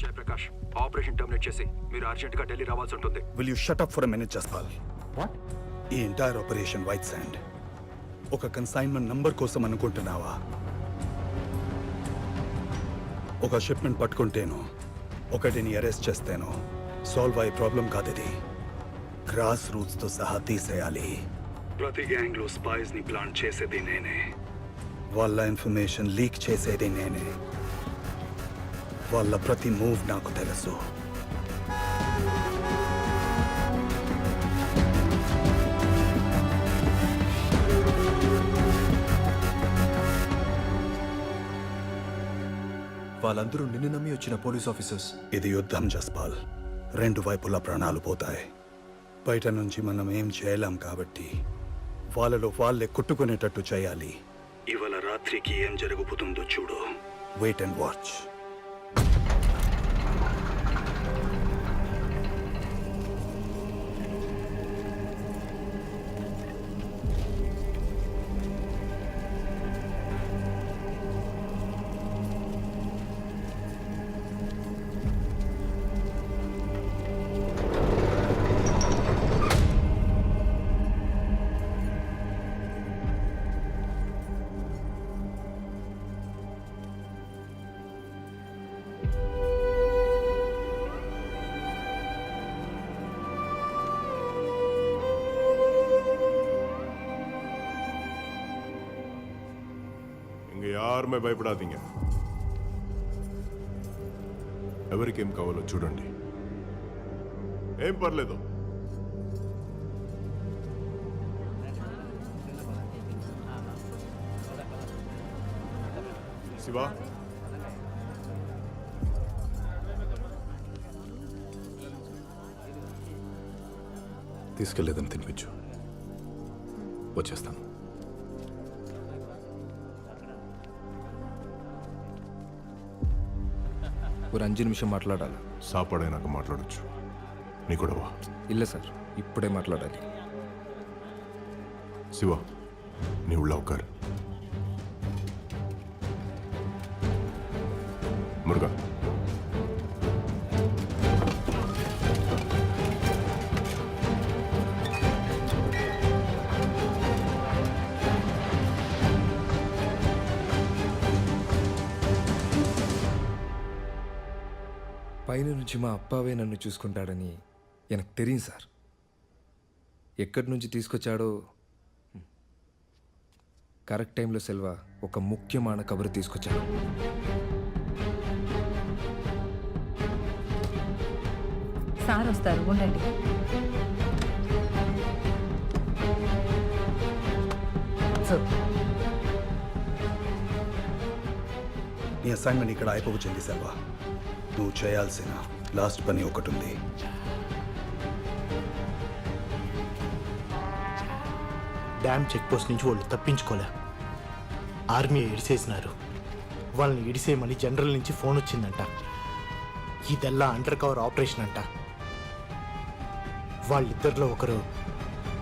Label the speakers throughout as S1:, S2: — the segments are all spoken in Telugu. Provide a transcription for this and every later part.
S1: జయప్రకాష్, ఆపరేషన్ టర్మినేట్ చేసి మీరు అర్జెంట్ గా ఢిల్లీ రావాల్సి ఉంటుంది.
S2: Will you shut up for a minute Jaspal? ఈ ఎంటైర్ ఆపరేషన్ వైట్ శాండ్ ఒక కన్సైన్మెంట్ నంబర్ కోసం అనుకుంటున్నావా? ఒక షిప్మెంట్ పట్టుకుంటేనో ఒకటిని అరెస్ట్ చేస్తేనో సాల్వ్ అయ్యే ప్రాబ్లం కాదిది. గ్రాస్ రూట్స్ తో సహా తీసేయాలి. ప్రతి గ్యాంగ్ లో స్పైస్ ని ప్లాన్ చేసేది నేనే, వాళ్ళ ఇన్ఫర్మేషన్ లీక్ చేసేది నేనే, వాళ్ళ ప్రతి మూవ్ నాకు తెలుసు.
S3: వాళ్ళందరూ నిన్ను నమ్మి వచ్చిన పోలీస్ ఆఫీసర్స్.
S2: ఇది యుద్ధం జస్పాల్, రెండు వైపులా ప్రాణాలు పోతాయి. బయట నుంచి మనం ఏం చేయలేం కాబట్టి వాళ్ళలో వాళ్ళే కొట్టుకునేటట్టు చేయాలి. ఇవాళ రాత్రికి ఏం జరగబోతుందో చూడు. Wait and watch.
S4: யாருமே பயப்படாதீங்க. ఎవరికేం కావాలో చూడండి. ఏం పర్లేదు. శివ,
S3: తీసుకెళ్లేదని తినిపించు, వచ్చేస్తాను.
S5: ஒரு 5 నిమిషం మాట్లాడాలి.
S4: సాపాడైనాక మాట్లాడొచ్చు. నీ కూడా వా.
S5: ಇಲ್ಲ సార్, ఇప్పుడే మాట్లాడాలి.
S4: శివ, நீ உள்ள உட்கார். முருகா,
S5: పైన నుంచి మా అప్పావే నన్ను చూసుకుంటాడని எனக்கு தெரியும் సార్. ఎక్కడి నుంచి తీసుకొచ్చాడో కరెక్ట్ టైంలో సెల్వా ఒక ముఖ్యమైన కబురు తీసుకొచ్చాడు.
S6: సార్ వస్తారు, ఉండండి.
S2: నీ అసైన్మెంట్ ఇక్కడ అయిపోవచ్చింది సెల్వా. నువ్వు చేయాల్సిన లాస్ట్ పని ఒకటి ఉంది.
S7: డ్యామ్ చెక్ పోస్ట్ నుంచి వాళ్ళు తప్పించుకోలే. ఆర్మీ ఇడిసేసినారు. వాళ్ళని ఇడిసేయమని జనరల్ నుంచి ఫోన్ వచ్చిందంట. ఇదెల్లా అండర్ కవర్ ఆపరేషన్ అంట. వాళ్ళిద్దరిలో ఒకరు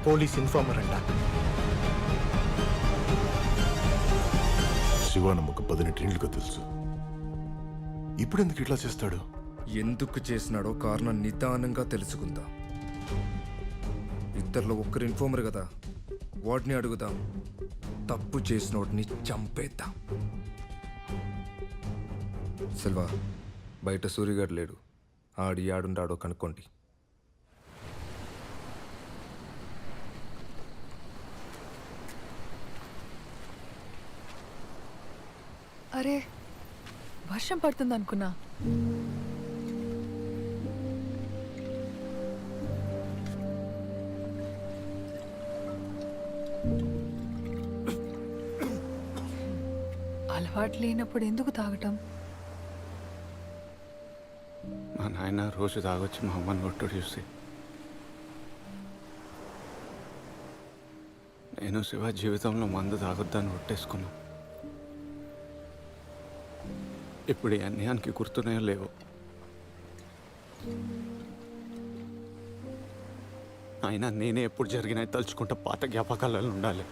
S7: పోలీస్ ఇన్ఫార్మర్ అంట.
S4: శివ నమ్మక 18 తెలుసు. ఇప్పుడు ఎందుకు ఇట్లా చేస్తాడు?
S5: ఎందుకు చేసినాడో కారణం నిదానంగా తెలుసుకుందాం. ఇద్దరిలో ఒక్కరు ఇన్ఫార్మర్ కదా, వాడిని అడుగుదాం. తప్పు చేసినోడిని చంపేద్దాం. సెల్వా, బయట సూర్యగాడు లేడు. ఆడుండాడో కనుక్కోండి.
S6: అరే, వర్షం పడుతుంది అనుకున్నా. అలవాటు లేనప్పుడు ఎందుకు తాగటం?
S2: మా నాయన రోజు తాగొచ్చి మా అమ్మని కొట్టుడు చూసి నేను శివ జీవితంలో మందు తాగొద్దని కొట్టేసుకున్నా. ఇప్పుడు ఈ అన్యాయానికి గుర్తున్నాయో లేవో. అయినా నేనే ఎప్పుడు జరిగినాయి తలుచుకుంటా పాత జ్ఞాపకాలలో ఉండాలి.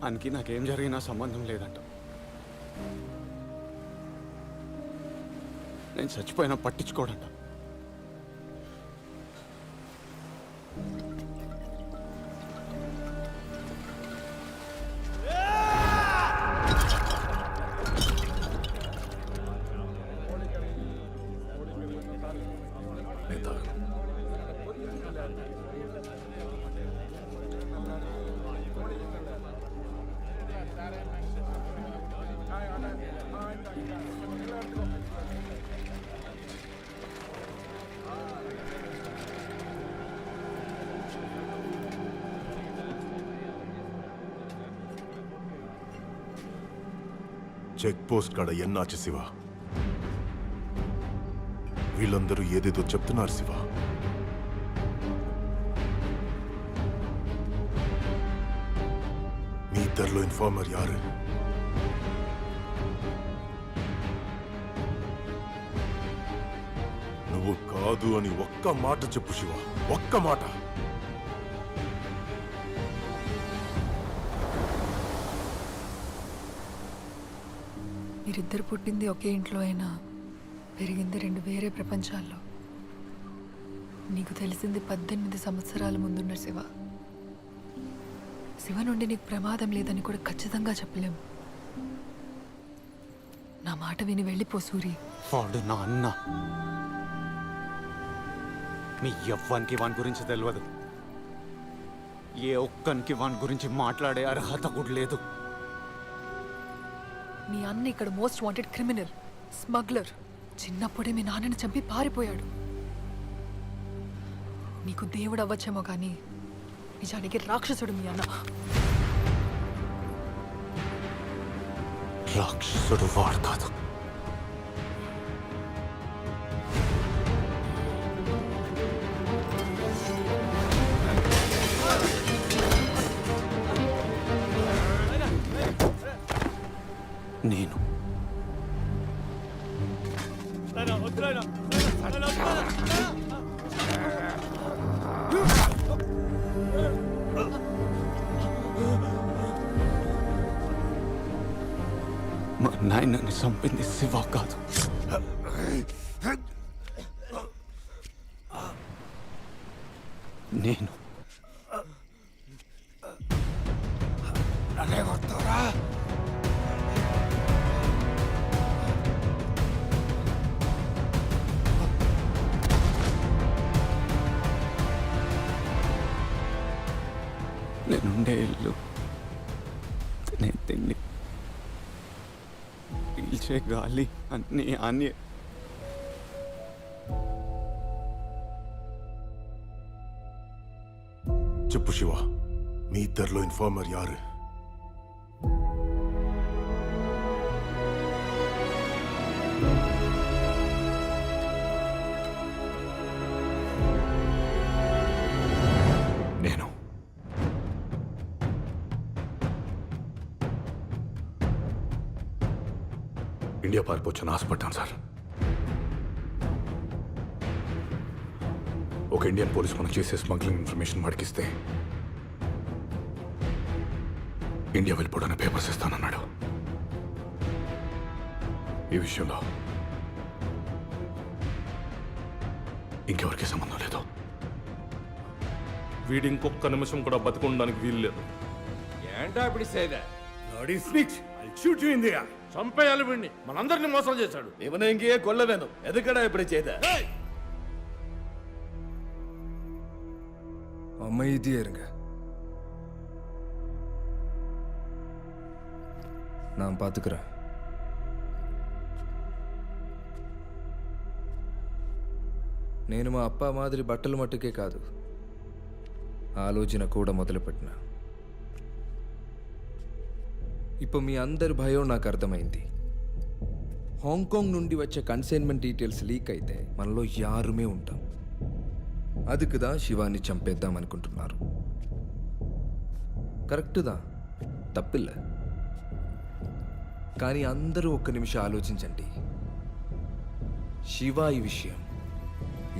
S8: అనికి నాకేం జరిగినా సంబంధం లేదంట. నేను చచ్చిపోయినా పట్టించుకోడంట.
S4: నేను తాగను. చెక్ పోస్ట్ కాడ ఎన్నాచి శివ. వీళ్ళందరూ ఏదేదో చెప్తున్నారు శివ. మీ ఇద్దరిలో ఇన్ఫార్మర్ యారు? నువ్వు కాదు అని ఒక్క మాట చెప్పు శివ, ఒక్క మాట.
S6: మీరిద్దరు పుట్టింది ఒకే ఇంట్లో అయినా పెరిగింది రెండు వేరే ప్రపంచాల్లో. నీకు తెలిసింది 18 సంవత్సరాల ముందున్న శివ. శివ నుండి నీకు ప్రమాదం లేదని కూడా ఖచ్చితంగా చెప్పలేము. నా మాట విని వెళ్ళిపో సూరి.
S8: వాడు నా అన్న. మీ ఎవ్వనికి వాని గురించి తెలియదు. ఏ ఒక్కనికి వాని గురించి మాట్లాడే అర్హత కూడా లేదు.
S6: మీ అన్న ఇక్కడ మోస్ట్ వాంటెడ్ క్రిమినల్, స్మగ్లర్. చిన్నప్పుడే మీ నాన్నని చంపి పారిపోయాడు. నీకు దేవుడు అవ్వచ్చేమో కానీ నిజానికి రాక్షసుడు మీ అన్న.
S8: రాక్షసుడు వాడు కాదు. నేను. మా నాయనని చంపింది శివ కాదు. నేను. నేనుండే ఇల్లు, తినే తిండి, పీల్చే గాలి అన్నీ అన్నీ.
S4: చెప్పు శివ, మీ ఇద్దరిలో ఇన్ఫార్మర్ యారు?
S2: నేను. ఇండియా పారిపోవచ్చని ఆశపడ్డాను సార్. ఒక ఇండియన్ పోలీస్ మనకు చేసే స్మగ్లింగ్ ఇన్ఫర్మేషన్ వాడికిస్తే ఇండియా వెళ్ళిపోవడానికి పేపర్స్ ఇస్తానన్నాడు. ఈ విషయంలో ఇంకెవరికి సంబంధం లేదు.
S9: వీడి ఇంకొక నిమిషం కూడా బతికుండడానికి వీలు లేదు.
S10: ఏంటో ఇప్పుడు సేదా
S9: చంపేయాలి వీడిని. మనందరినీ మోసం చేశాడు.
S10: ఇవనంగే కొల్లవేను ఎదుకడా ఇప్పుడు చేదా
S5: அமைதியாருங்க. நான் பார்த்துக்கிறேன். నేను మా అప్ప మాదిరి బట్టలు మట్టుకే కాదు, ఆలోచన కూడా మొదలుపెట్టిన. ఇప్పుడు మీ అందరి భయం నాకు అర్థమైంది. హాంకాంగ్ నుండి వచ్చే కన్సైన్మెంట్ డీటెయిల్స్ లీక్ అయితే మనలో యారుమే ఉంటాం. அதுக்குదా శివాని చంపేద్దాం అనుకుంటున్నారు. కరెక్టుదా, తప్పిల్ల. కానీ అందరూ ఒక్క నిమిషం ఆలోచించండి. శివ ఈ విషయం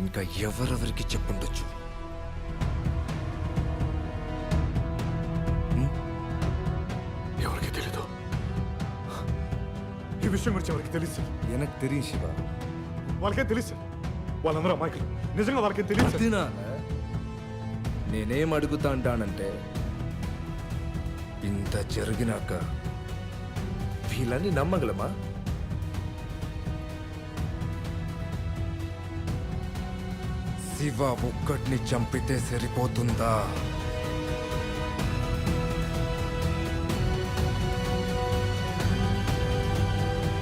S5: ఇంకా ఎవరెవరికి చెప్పుండొచ్చు?
S4: ఈ విషయం గురించి ఎవరికి తెలుసు సార్
S5: వెనక్కి తెలియ శివ.
S4: వాళ్ళకేం తెలుసు సార్ వాళ్ళందరూ అమాయకులు నిజంగా వాళ్ళకేం తెలియదు సార్.
S5: తినా నేనేం అడుగుతా అంటానంటే ఇంత జరిగినాక వీళ్ళని నమ్మగలమా? శివ ఒక్కడిని చంపితే సరిపోతుందా?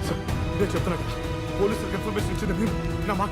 S4: సార్ నేను చెప్తున్నా కదా పోలీసులకు ఇన్ఫర్మేషన్ ఇచ్చింది మీరు నా మాట